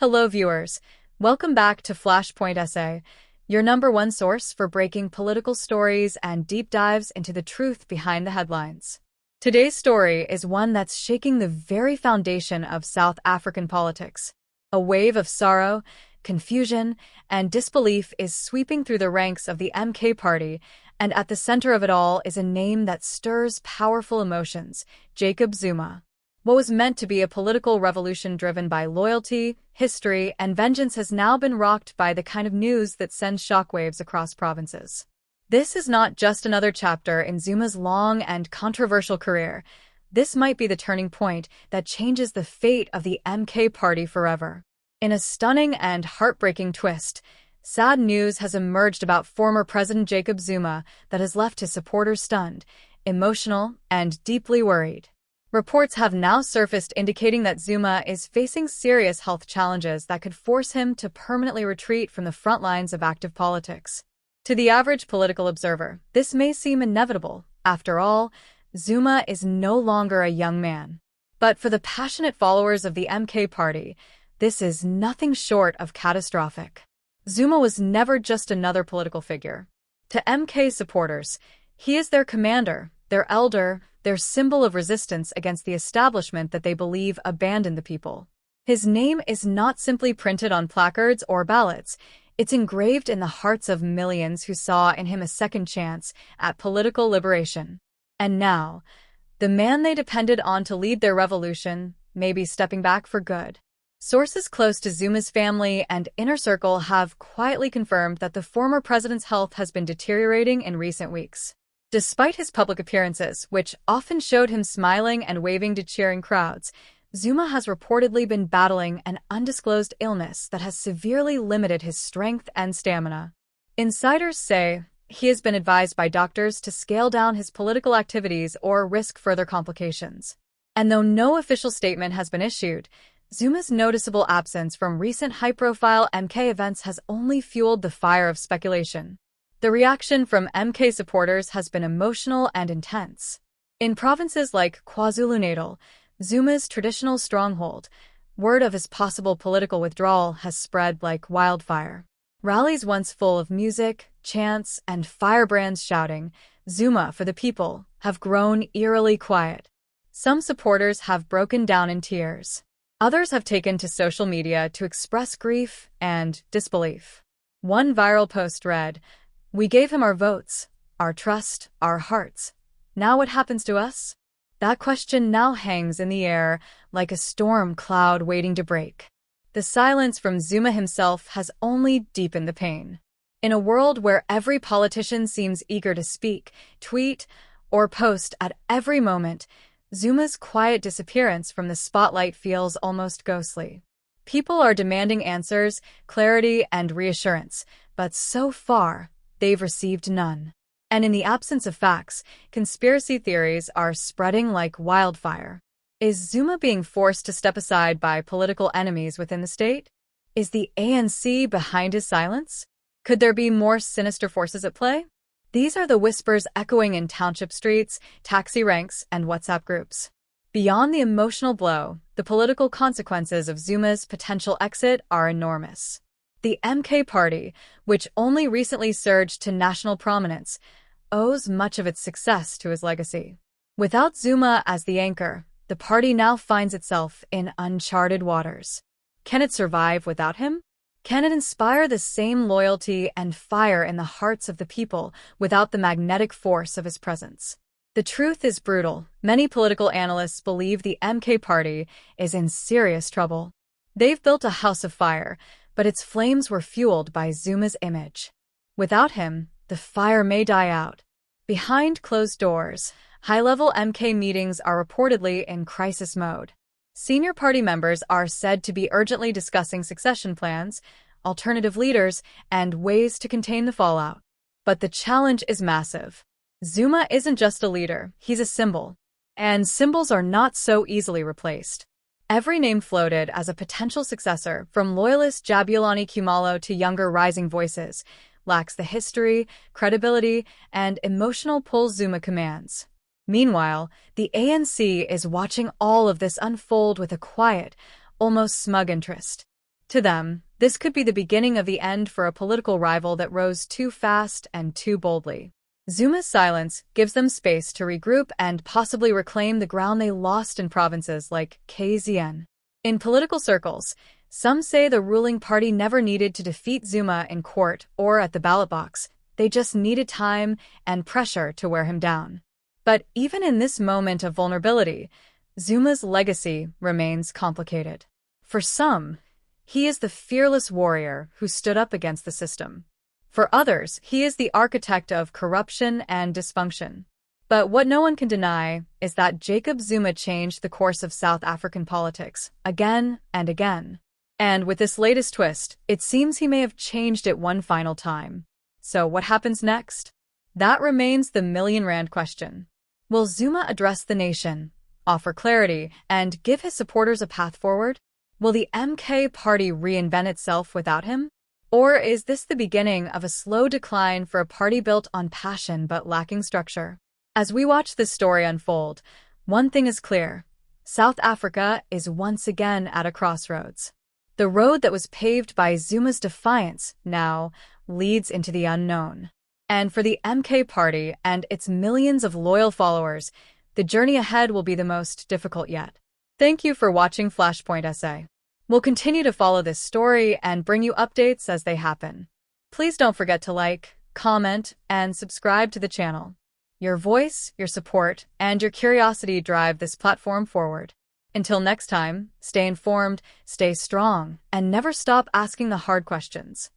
Hello viewers, welcome back to Flashpoint Essay, your number one source for breaking political stories and deep dives into the truth behind the headlines. Today's story is one that's shaking the very foundation of South African politics. A wave of sorrow, confusion, and disbelief is sweeping through the ranks of the MK party, and at the center of it all is a name that stirs powerful emotions: Jacob Zuma. What was meant to be a political revolution driven by loyalty, history, and vengeance has now been rocked by the kind of news that sends shockwaves across provinces. This is not just another chapter in Zuma's long and controversial career. This might be the turning point that changes the fate of the MK party forever. In a stunning and heartbreaking twist, sad news has emerged about former President Jacob Zuma that has left his supporters stunned, emotional, and deeply worried. Reports have now surfaced indicating that Zuma is facing serious health challenges that could force him to permanently retreat from the front lines of active politics. To the average political observer, this may seem inevitable. After all, Zuma is no longer a young man. But for the passionate followers of the MK party, this is nothing short of catastrophic. Zuma was never just another political figure. To MK supporters, he is their commander, their elder, their symbol of resistance against the establishment that they believe abandoned the people. His name is not simply printed on placards or ballots. It's engraved in the hearts of millions who saw in him a second chance at political liberation. And now, the man they depended on to lead their revolution may be stepping back for good. Sources close to Zuma's family and inner circle have quietly confirmed that the former president's health has been deteriorating in recent weeks. Despite his public appearances, which often showed him smiling and waving to cheering crowds, Zuma has reportedly been battling an undisclosed illness that has severely limited his strength and stamina. Insiders say he has been advised by doctors to scale down his political activities or risk further complications. And though no official statement has been issued, Zuma's noticeable absence from recent high-profile MK events has only fueled the fire of speculation. The reaction from MK supporters has been emotional and intense. In provinces like KwaZulu-Natal, Zuma's traditional stronghold, word of his possible political withdrawal has spread like wildfire. Rallies once full of music, chants, and firebrands shouting, "Zuma for the people," have grown eerily quiet. Some supporters have broken down in tears. Others have taken to social media to express grief and disbelief. One viral post read, "We gave him our votes, our trust, our hearts. Now what happens to us?" That question now hangs in the air like a storm cloud waiting to break. The silence from Zuma himself has only deepened the pain. In a world where every politician seems eager to speak, tweet, or post at every moment, Zuma's quiet disappearance from the spotlight feels almost ghostly. People are demanding answers, clarity, and reassurance, but so far, they've received none. And in the absence of facts, conspiracy theories are spreading like wildfire. Is Zuma being forced to step aside by political enemies within the state? Is the ANC behind his silence? Could there be more sinister forces at play? These are the whispers echoing in township streets, taxi ranks, and WhatsApp groups. Beyond the emotional blow, the political consequences of Zuma's potential exit are enormous. The MK party, which only recently surged to national prominence, owes much of its success to his legacy. Without Zuma as the anchor, the party now finds itself in uncharted waters. Can it survive without him? Can it inspire the same loyalty and fire in the hearts of the people without the magnetic force of his presence? The truth is brutal. Many political analysts believe the MK party is in serious trouble. They've built a house of fire, but its flames were fueled by Zuma's image. Without him, the fire may die out. Behind closed doors, high-level MK meetings are reportedly in crisis mode. Senior party members are said to be urgently discussing succession plans, alternative leaders, and ways to contain the fallout. But the challenge is massive. Zuma isn't just a leader, he's a symbol. And symbols are not so easily replaced. Every name floated as a potential successor, from loyalist Jabulani Khumalo to younger rising voices, lacks the history, credibility, and emotional pull Zuma commands. Meanwhile, the ANC is watching all of this unfold with a quiet, almost smug interest. To them, this could be the beginning of the end for a political rival that rose too fast and too boldly. Zuma's silence gives them space to regroup and possibly reclaim the ground they lost in provinces like KZN. In political circles, some say the ruling party never needed to defeat Zuma in court or at the ballot box. They just needed time and pressure to wear him down. But even in this moment of vulnerability, Zuma's legacy remains complicated. For some, he is the fearless warrior who stood up against the system. For others, he is the architect of corruption and dysfunction. But what no one can deny is that Jacob Zuma changed the course of South African politics again and again. And with this latest twist, it seems he may have changed it one final time. So what happens next? That remains the million-rand question. Will Zuma address the nation, offer clarity, and give his supporters a path forward? Will the MK party reinvent itself without him? Or is this the beginning of a slow decline for a party built on passion but lacking structure? As we watch this story unfold, one thing is clear. South Africa is once again at a crossroads. The road that was paved by Zuma's defiance now leads into the unknown. And for the MK party and its millions of loyal followers, the journey ahead will be the most difficult yet. Thank you for watching Flashpoint Essay. We'll continue to follow this story and bring you updates as they happen. Please don't forget to like, comment, and subscribe to the channel. Your voice, your support, and your curiosity drive this platform forward. Until next time, stay informed, stay strong, and never stop asking the hard questions.